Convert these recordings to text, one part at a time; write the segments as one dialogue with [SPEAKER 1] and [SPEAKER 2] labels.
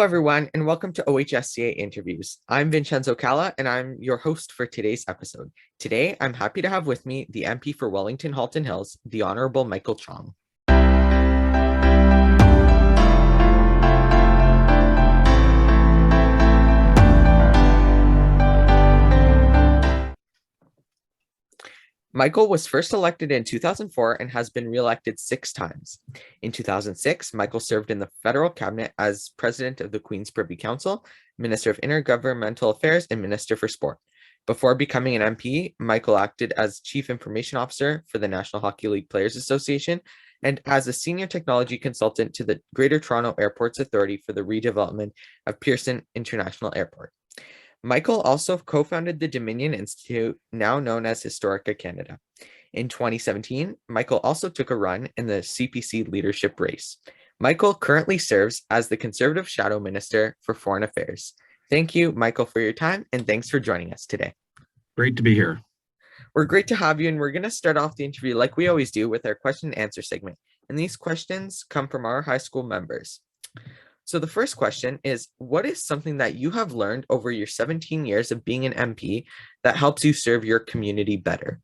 [SPEAKER 1] everyone, and welcome to OHSCA Interviews. I'm Vincenzo Calla, and I'm your host for today's episode. Today, I'm happy to have with me the MP for Wellington, Halton Hills, the Honourable Michael Chong. Michael was first elected in 2004 and has been re-elected 6 times. In 2006, Michael served in the federal cabinet as president of the Queen's Privy Council, Minister of Intergovernmental Affairs, and Minister for Sport. Before becoming an MP, Michael acted as Chief Information Officer for the National Hockey League Players Association and as a senior technology consultant to the Greater Toronto Airports Authority for the redevelopment of Pearson International Airport. Michael also co-founded the Dominion Institute, now known as Historica Canada. In 2017, Michael also took a run in the CPC Leadership Race. Michael currently serves as the Conservative Shadow Minister for Foreign Affairs. Thank you, Michael, for your time, and thanks for joining us today.
[SPEAKER 2] Great to be here.
[SPEAKER 1] We're great to have you, and we're going to start off the interview like we always do with our question and answer segment. And these questions come from our high school members. So the first question is, what is something that you have learned over your 17 years of being an MP that helps you serve your community better?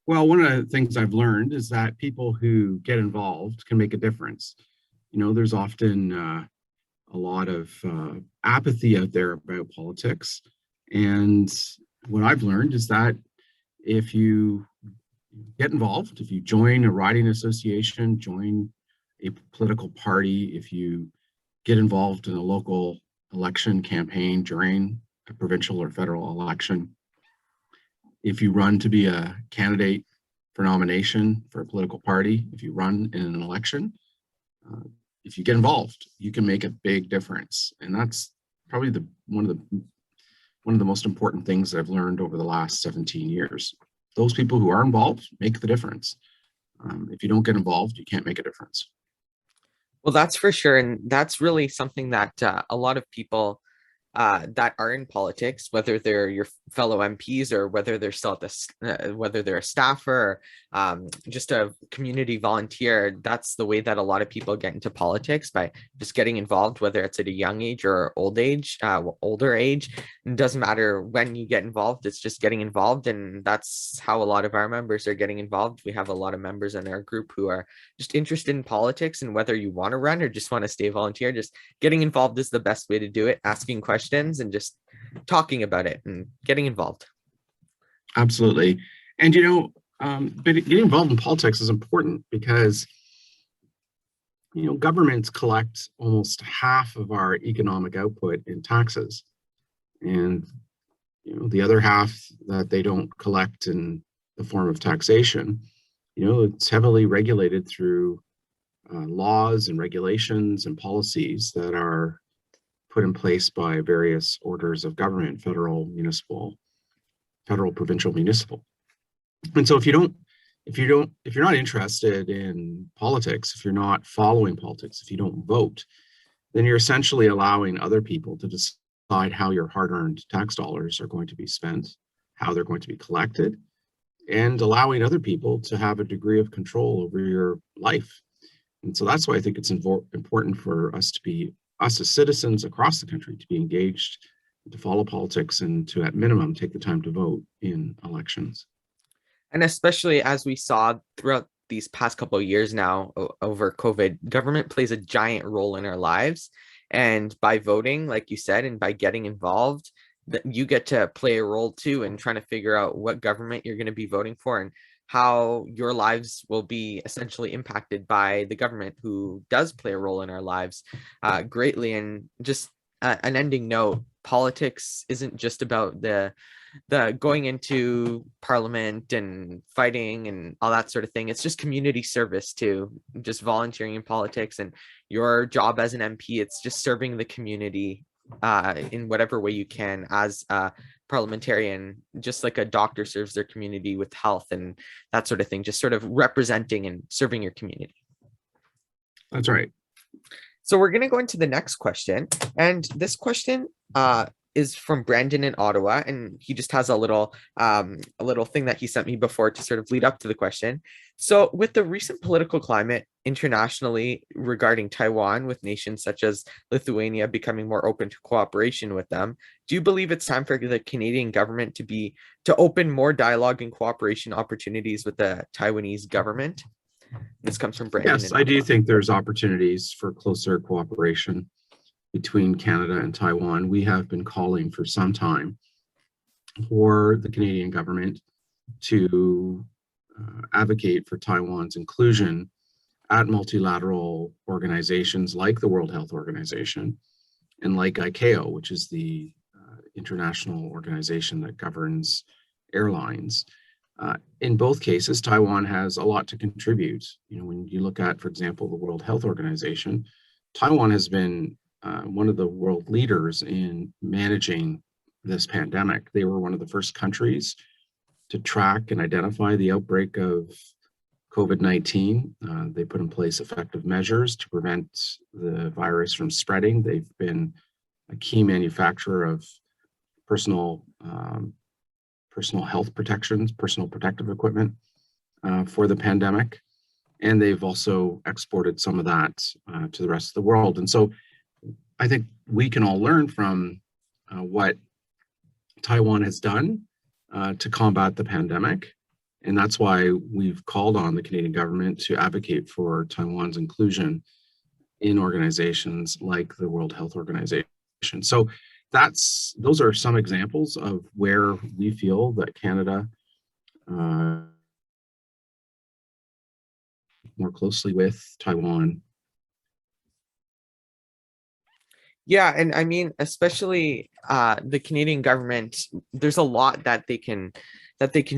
[SPEAKER 2] Well, one of the things I've learned is that people who get involved can make a difference. You know, there's often a lot of apathy out there about politics. And what I've learned is that if you get involved, if you join a riding association, join a political party, if you get involved in a local election campaign during a provincial or federal election, if you run to be a candidate for nomination for a political party, if you run in an election, if you get involved, you can make a big difference. And that's probably one of the most important things that I've learned over the last 17 years. Those people who are involved make the difference. If you don't get involved, you can't make a difference.
[SPEAKER 1] Well, that's for sure. And that's really something that a lot of people that are in politics, whether they're your fellow MPs or whether they're still at whether they're a staffer or just a community volunteer, that's the way that a lot of people get into politics, by just getting involved, whether it's at a young age or older age. It doesn't matter when you get involved, it's just getting involved. And that's how a lot of our members are getting involved. We have a lot of members in our group who are just interested in politics, and whether you want to run or just want to stay volunteer, just getting involved is the best way to do it. Asking questions and just talking about it and getting involved.
[SPEAKER 2] Absolutely. And but getting involved in politics is important because governments collect almost half of our economic output in taxes, and the other half that they don't collect in the form of taxation, it's heavily regulated through laws and regulations and policies that are put in place by various orders of government, federal, provincial, municipal. And so if you're not interested in politics, if you're not following politics, if you don't vote, then you're essentially allowing other people to decide how your hard-earned tax dollars are going to be spent, how they're going to be collected, and allowing other people to have a degree of control over your life. And so that's why I think it's important for us as citizens across the country, to be engaged, to follow politics, and to, at minimum, take the time to vote in elections.
[SPEAKER 1] And especially as we saw throughout these past couple of years now over COVID, government plays a giant role in our lives. And by voting, like you said, and by getting involved, you get to play a role too in trying to figure out what government you're going to be voting for and how your lives will be essentially impacted by the government, who does play a role in our lives greatly. And just an ending note, politics isn't just about the going into parliament and fighting and all that sort of thing. It's just community service too, just volunteering in politics. And your job as an MP, it's just serving the community in whatever way you can as a parliamentarian, just like a doctor serves their community with health and that sort of thing, just sort of representing and serving your community.
[SPEAKER 2] That's right.
[SPEAKER 1] So we're going to go into the next question. And this question is from Brandon in Ottawa, and he just has a little thing that he sent me before to sort of lead up to the question. So with the recent political climate internationally regarding Taiwan, with nations such as Lithuania becoming more open to cooperation with them. Do you believe it's time for the Canadian government to open more dialogue and cooperation opportunities with the Taiwanese government? This comes from Brandon
[SPEAKER 2] Yes,
[SPEAKER 1] in
[SPEAKER 2] I do
[SPEAKER 1] Ottawa.
[SPEAKER 2] think there's opportunities for closer cooperation between Canada and Taiwan. We have been calling for some time for the Canadian government to advocate for Taiwan's inclusion at multilateral organizations like the World Health Organization and like ICAO, which is the international organization that governs airlines. In both cases, Taiwan has a lot to contribute. You know, when you look at, for example, the World Health Organization, Taiwan has been one of the world leaders in managing this pandemic. They were one of the first countries to track and identify the outbreak of COVID-19. They put in place effective measures to prevent the virus from spreading. They've been a key manufacturer of personal health protections, personal protective equipment for the pandemic. And they've also exported some of that to the rest of the world. And so I think we can all learn from what Taiwan has done to combat the pandemic. And that's why we've called on the Canadian government to advocate for Taiwan's inclusion in organizations like the World Health Organization. So those are some examples of where we feel that Canada more closely with Taiwan.
[SPEAKER 1] Yeah, and I mean, especially the Canadian government, there's a lot that they can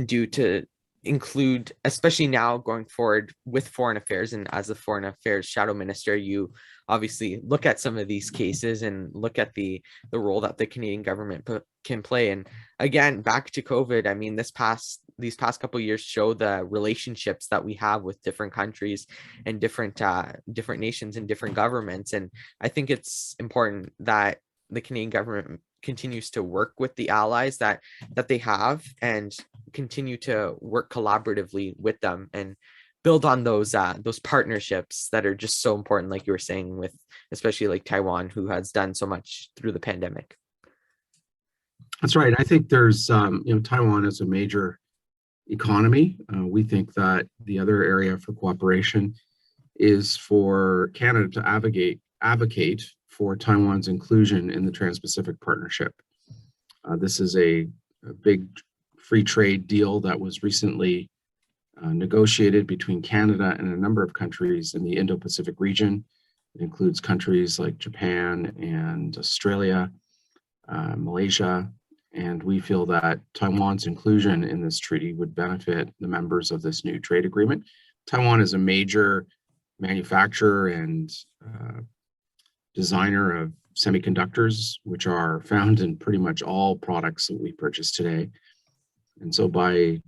[SPEAKER 1] do to include, especially now going forward with foreign affairs. And as a foreign affairs shadow minister, you obviously look at some of these cases and look at the role that the Canadian government can play. And again, back to COVID, I mean, these past couple of years show the relationships that we have with different countries and different nations and different governments. And I think it's important that the Canadian government continues to work with the allies that they have and continue to work collaboratively with them and build on those partnerships that are just so important, like you were saying, with especially like Taiwan, who has done so much through the pandemic.
[SPEAKER 2] That's right. I think there's Taiwan is a major economy. We think that the other area for cooperation is for Canada to advocate for Taiwan's inclusion in the Trans-Pacific Partnership. This is a big free trade deal that was recently negotiated between Canada and a number of countries in the Indo-Pacific region. It includes countries like Japan and Australia, Malaysia, and we feel that Taiwan's inclusion in this treaty would benefit the members of this new trade agreement. Taiwan is a major manufacturer and designer of semiconductors, which are found in pretty much all products that we purchase today. And so by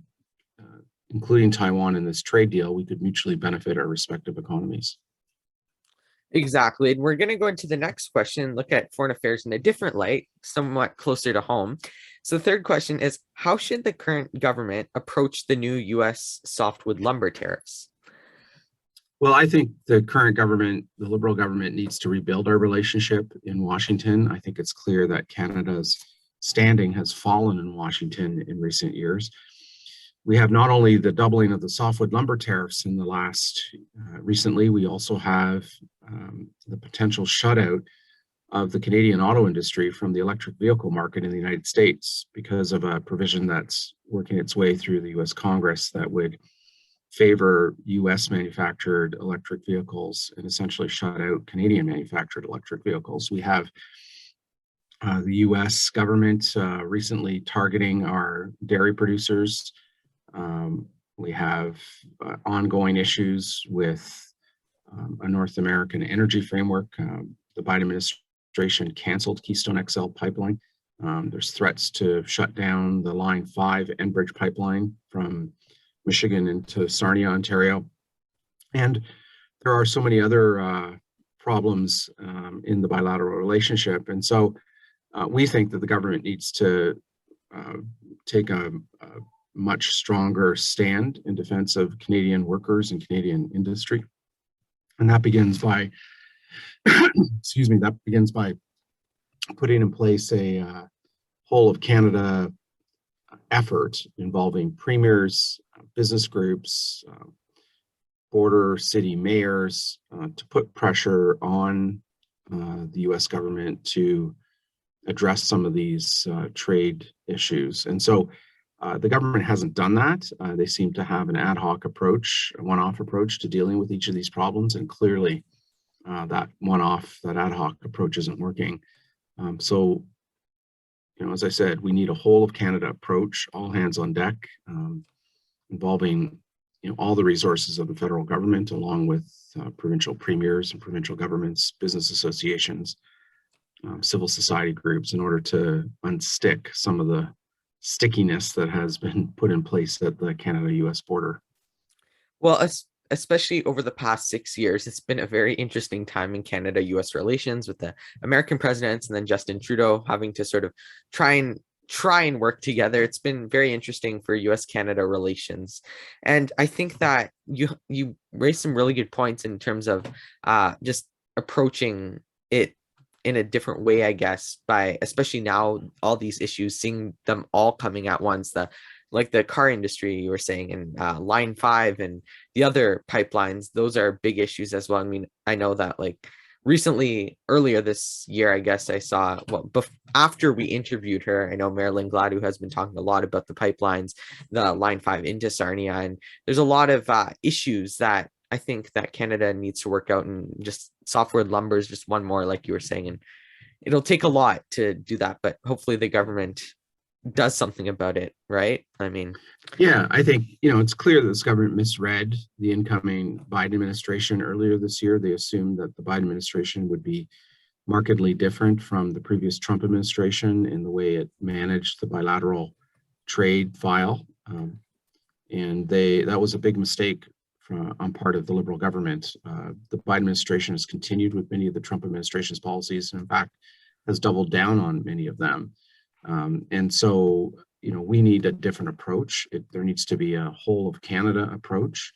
[SPEAKER 2] including Taiwan in this trade deal, we could mutually benefit our respective economies.
[SPEAKER 1] Exactly. And we're going to go into the next question, look at foreign affairs in a different light, somewhat closer to home. So the third question is, how should the current government approach the new U.S. softwood lumber tariffs?
[SPEAKER 2] Well, I think the current government, the Liberal government, needs to rebuild our relationship in Washington. I think it's clear that Canada's standing has fallen in Washington in recent years. We have not only the doubling of the softwood lumber tariffs in the last recently, we also have the potential shutout of the Canadian auto industry from the electric vehicle market in the United States because of a provision that's working its way through the US Congress that would favor US manufactured electric vehicles and essentially shut out Canadian manufactured electric vehicles. We have the US government recently targeting our dairy producers. We have ongoing issues with a North American energy framework. The Biden administration canceled Keystone XL pipeline. There's threats to shut down the Line 5 Enbridge pipeline from Michigan into Sarnia, Ontario. And there are so many other problems in the bilateral relationship. And so we think that the government needs to take a much stronger stand in defense of Canadian workers and Canadian industry. And that begins by, excuse me, that begins by putting in place a whole of Canada effort involving premiers, business groups, border city mayors to put pressure on the US government to address some of these trade issues. And so the government hasn't done that. They seem to have an ad hoc approach, a one-off approach to dealing with each of these problems. And clearly that ad hoc approach isn't working. So, as I said, we need a whole of Canada approach, all hands on deck, involving all the resources of the federal government, along with provincial premiers and provincial governments, business associations, civil society groups, in order to unstick some of the stickiness that has been put in place at the Canada-US border.
[SPEAKER 1] Well, especially over the past 6 years, it's been a very interesting time in Canada-US relations, with the American presidents and then Justin Trudeau having to sort of try and work together. It's been very interesting for US-Canada relations. And I think that you raised some really good points in terms of just approaching it in a different way, I guess, by especially now all these issues, seeing them all coming at once, like the car industry you were saying, and Line 5 and the other pipelines, those are big issues as well. I mean, I know that like recently, earlier this year, I guess I saw, after we interviewed her, I know Marilyn Gladu has been talking a lot about the pipelines, the Line 5 into Sarnia, and there's a lot of issues that I think that Canada needs to work out, and just softwood lumber is just one more, like you were saying, and it'll take a lot to do that, but hopefully the government does something about it, right? I mean,
[SPEAKER 2] yeah, I think, it's clear that this government misread the incoming Biden administration earlier this year. They assumed that the Biden administration would be markedly different from the previous Trump administration in the way it managed the bilateral trade file. And that was a big mistake on part of the Liberal government. The Biden administration has continued with many of the Trump administration's policies, and in fact, has doubled down on many of them. And so, we need a different approach. There needs to be a whole of Canada approach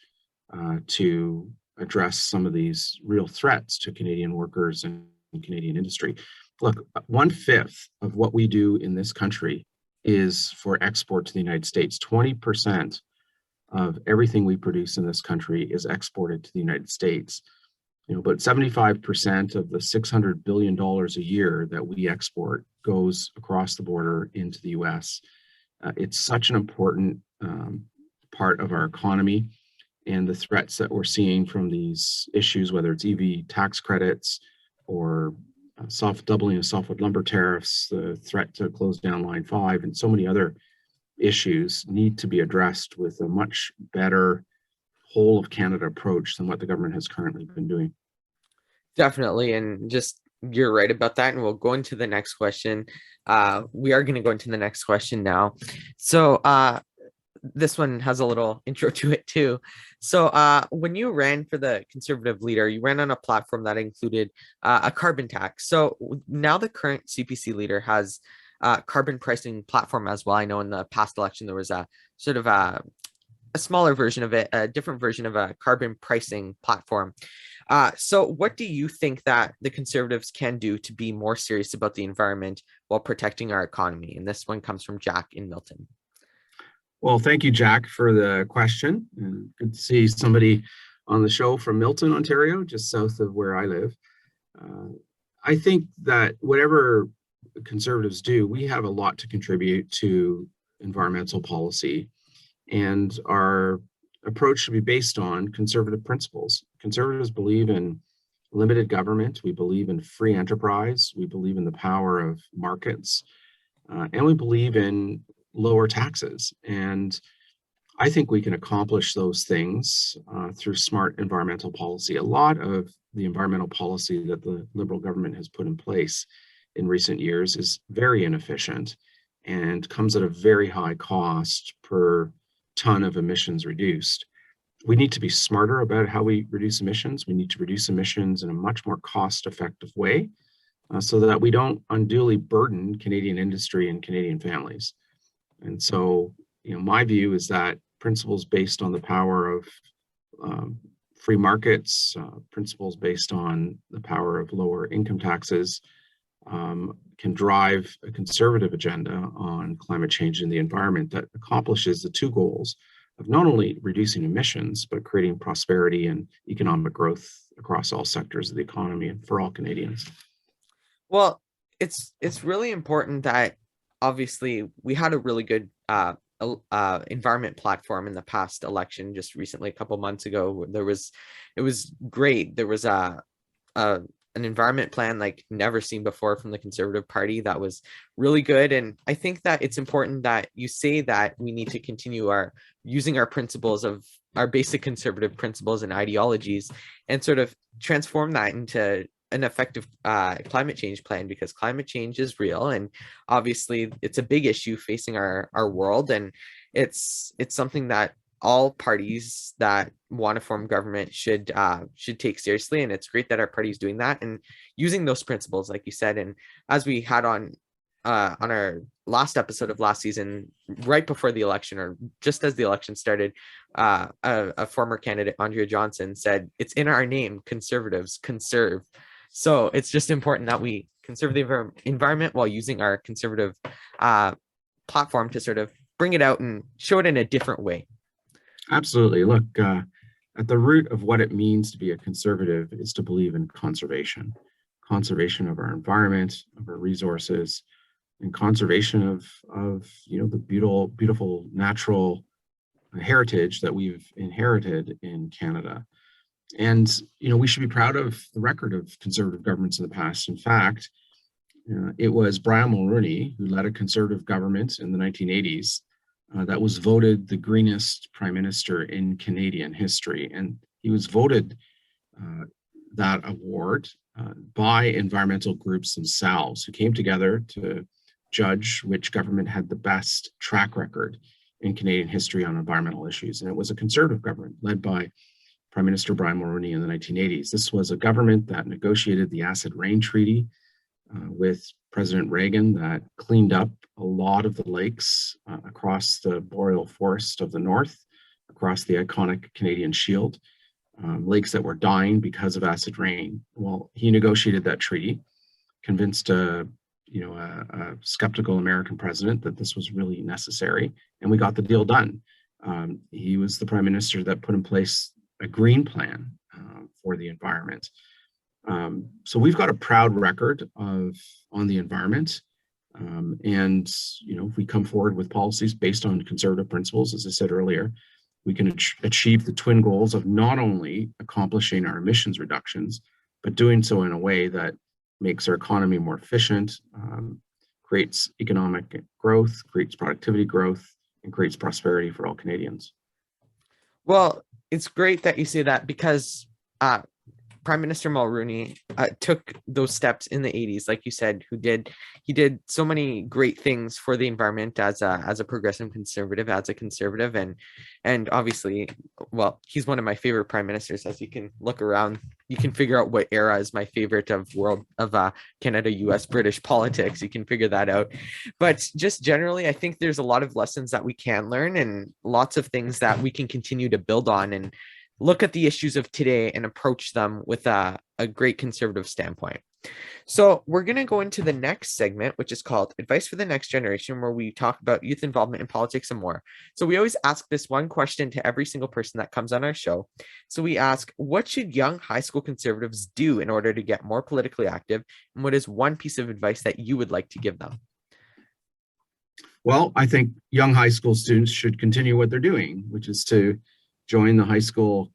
[SPEAKER 2] to address some of these real threats to Canadian workers and Canadian industry. Look, 1/5 of what we do in this country is for export to the United States. 20% of everything we produce in this country is exported to the United States. But 75% of the $600 billion a year that we export goes across the border into the US. It's such an important part of our economy, and the threats that we're seeing from these issues, whether it's EV tax credits or doubling of softwood lumber tariffs, the threat to close down Line 5, and so many other issues, need to be addressed with a much better whole of Canada approach than what the government has currently been doing.
[SPEAKER 1] Definitely. And just, you're right about that. And we'll go into the next question. We are going to go into the next question now. So this one has a little intro to it too. So when you ran for the Conservative leader, you ran on a platform that included a carbon tax. So now the current CPC leader has a carbon pricing platform as well. I know in the past election, there was a sort of a smaller version of it, a different version of a carbon pricing platform. So what do you think that the Conservatives can do to be more serious about the environment while protecting our economy? And this one comes from Jack in Milton.
[SPEAKER 2] Well, thank you, Jack, for the question. And good to see somebody on the show from Milton, Ontario, just south of where I live. I think that whatever Conservatives do, we have a lot to contribute to environmental policy. And our approach should be based on conservative principles. Conservatives believe in limited government. We believe in free enterprise. We believe in the power of markets. And we believe in lower taxes. And I think we can accomplish those things through smart environmental policy. A lot of the environmental policy that the Liberal government has put in place in recent years is very inefficient and comes at a very high cost per ton of emissions reduced. We need to be smarter about how we reduce emissions. We need to reduce emissions in a much more cost-effective way so that we don't unduly burden Canadian industry and Canadian families. And so, my view is that principles based on the power of free markets, principles based on the power of lower income taxes, can drive a conservative agenda on climate change and the environment that accomplishes the two goals of not only reducing emissions, but creating prosperity and economic growth across all sectors of the economy and for all Canadians.
[SPEAKER 1] Well, it's really important that obviously we had a really good environment platform in the past election just recently, a couple months ago. It was great. There was an environment plan like never seen before from the Conservative Party that was really good. And I think that it's important that you say that we need to continue using our principles of our basic conservative principles and ideologies and sort of transform that into an effective climate change plan, because climate change is real and obviously it's a big issue facing our world, and it's something that all parties that want to form government should take seriously. And it's great that our party is doing that and using those principles, like you said. And as we had on our last episode of last season, right before the election, or just as the election started, a former candidate, Andrea Johnson, said, "It's in our name, conservatives conserve." So it's just important that we conserve the environment while using our conservative platform to sort of bring it out and show it in a different way.
[SPEAKER 2] Absolutely. Look, at the root of what it means to be a conservative is to believe in conservation of our environment, of our resources, and conservation of the beautiful natural heritage that we've inherited in Canada. And we should be proud of the record of conservative governments in the past. In fact, it was Brian Mulroney who led a conservative government in the 1980s that was voted the greenest prime minister in Canadian history. And he was voted that award by environmental groups themselves, who came together to judge which government had the best track record in Canadian history on environmental issues. And it was a conservative government led by Prime Minister Brian Mulroney in the 1980s. This was a government that negotiated the Acid Rain Treaty with President Reagan that cleaned up a lot of the lakes across the boreal forest of the north, across the iconic Canadian Shield, lakes that were dying because of acid rain. Well, he negotiated that treaty, convinced a skeptical American president that this was really necessary, and we got the deal done. He was the prime minister that put in place a green plan for the environment. So we've got a proud record on the environment. And if we come forward with policies based on conservative principles, as I said earlier, we can achieve the twin goals of not only accomplishing our emissions reductions, but doing so in a way that makes our economy more efficient, creates economic growth, creates productivity growth, and creates prosperity for all Canadians.
[SPEAKER 1] Well, it's great that you say that, because Prime Minister Mulroney took those steps in the 80s, like you said, he did so many great things for the environment as a progressive conservative, and obviously, well, he's one of my favorite prime ministers. As you can look around, you can figure out what era is my favorite of Canada, US, British politics. You can figure that out. But just generally, I think there's a lot of lessons that we can learn and lots of things that we can continue to build on and look at the issues of today and approach them with a great conservative standpoint. So we're going to go into the next segment, which is called Advice for the Next Generation, where we talk about youth involvement in politics and more. So we always ask this one question to every single person that comes on our show. So we ask, what should young high school conservatives do in order to get more politically active? And what is one piece of advice that you would like to give them?
[SPEAKER 2] Well, I think young high school students should continue what they're doing, which is to join the high school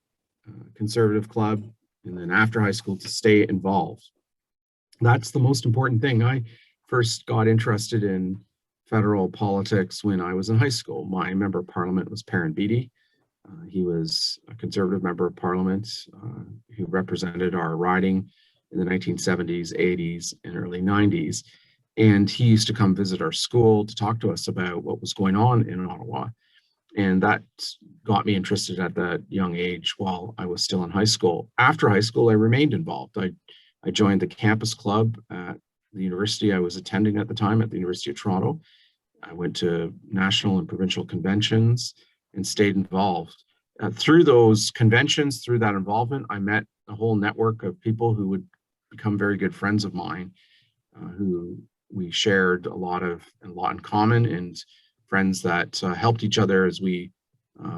[SPEAKER 2] conservative club, and then after high school to stay involved. That's the most important thing. I first got interested in federal politics when I was in high school. My member of parliament was Perrin Beatty. He was a conservative member of parliament who represented our riding in the 1970s, 80s, and early 90s. And he used to come visit our school to talk to us about what was going on in Ottawa. And that got me interested at that young age while I was still in high school. After high school, I remained involved. I joined the campus club at the university I was attending at the time, at the University of Toronto. I went to national and provincial conventions and stayed involved. Through those conventions, through that involvement, I met a whole network of people who would become very good friends of mine, who we shared a lot in common, and friends that helped each other as we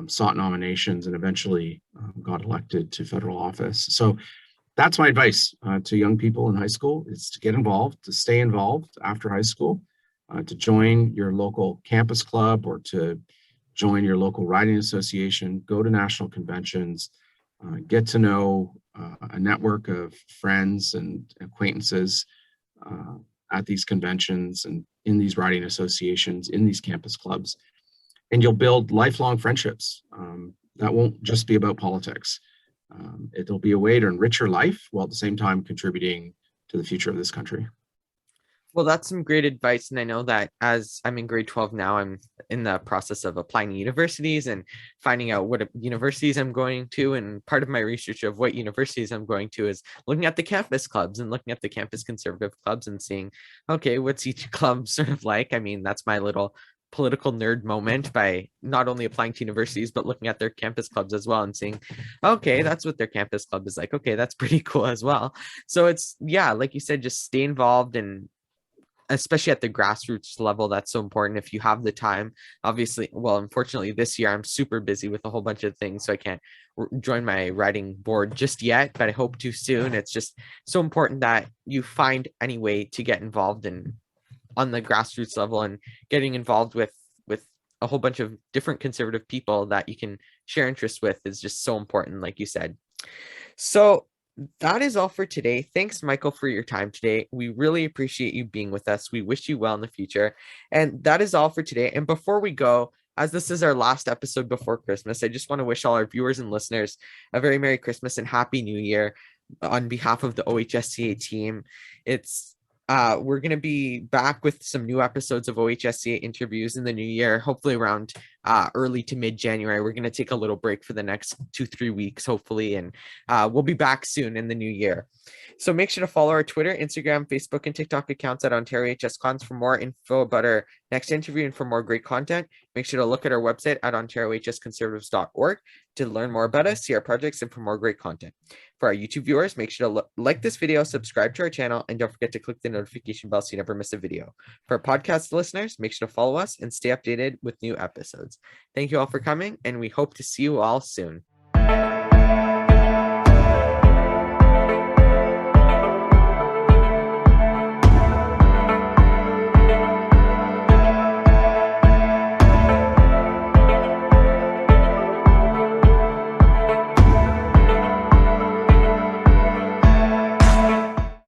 [SPEAKER 2] sought nominations and eventually got elected to federal office. So that's my advice to young people in high school, is to get involved, to stay involved after high school, to join your local campus club or to join your local riding association, go to national conventions, get to know a network of friends and acquaintances at these conventions and in these riding associations, in these campus clubs. And you'll build lifelong friendships that won't just be about politics. It'll be a way to enrich your life while at the same time contributing to the future of this country.
[SPEAKER 1] Well, that's some great advice. And I know that as I'm in grade 12 now, I'm in the process of applying to universities and finding out what universities I'm going to. And part of my research of what universities I'm going to is looking at the campus clubs and looking at the campus conservative clubs and seeing, okay, what's each club sort of like? I mean, that's my little political nerd moment by not only applying to universities, but looking at their campus clubs as well and seeing, okay, that's what their campus club is like. Okay, that's pretty cool as well. So it's, yeah, like you said, just stay involved, and especially at the grassroots level, that's so important if you have the time. Obviously, well, unfortunately this year I'm super busy with a whole bunch of things, so I can't join my writing board just yet, but I hope to soon. It's just so important that you find any way to get involved in on the grassroots level, and getting involved with a whole bunch of different conservative people that you can share interests with is just so important, like you said. So that is all for today. Thanks, Michael, for your time today. We really appreciate you being with us. We wish you well in the future. And that is all for today. And before we go, as this is our last episode before Christmas, I just want to wish all our viewers and listeners a very Merry Christmas and Happy New Year on behalf of the OHSCA team. We're going to be back with some new episodes of OHSCA interviews in the new year, hopefully around early to mid-January. We're going to take a little break for the next 2-3 weeks, hopefully, and we'll be back soon in the new year. So make sure to follow our Twitter, Instagram, Facebook, and TikTok accounts at Ontario HS Cons for more info about our next interview and for more great content. Make sure to look at our website at ontariohsconservatives.org to learn more about us, see our projects, and for more great content. For our YouTube viewers, make sure to like this video, subscribe to our channel, and don't forget to click the notification bell so you never miss a video. For our podcast listeners, make sure to follow us and stay updated with new episodes. Thank you all for coming, and we hope to see you all soon.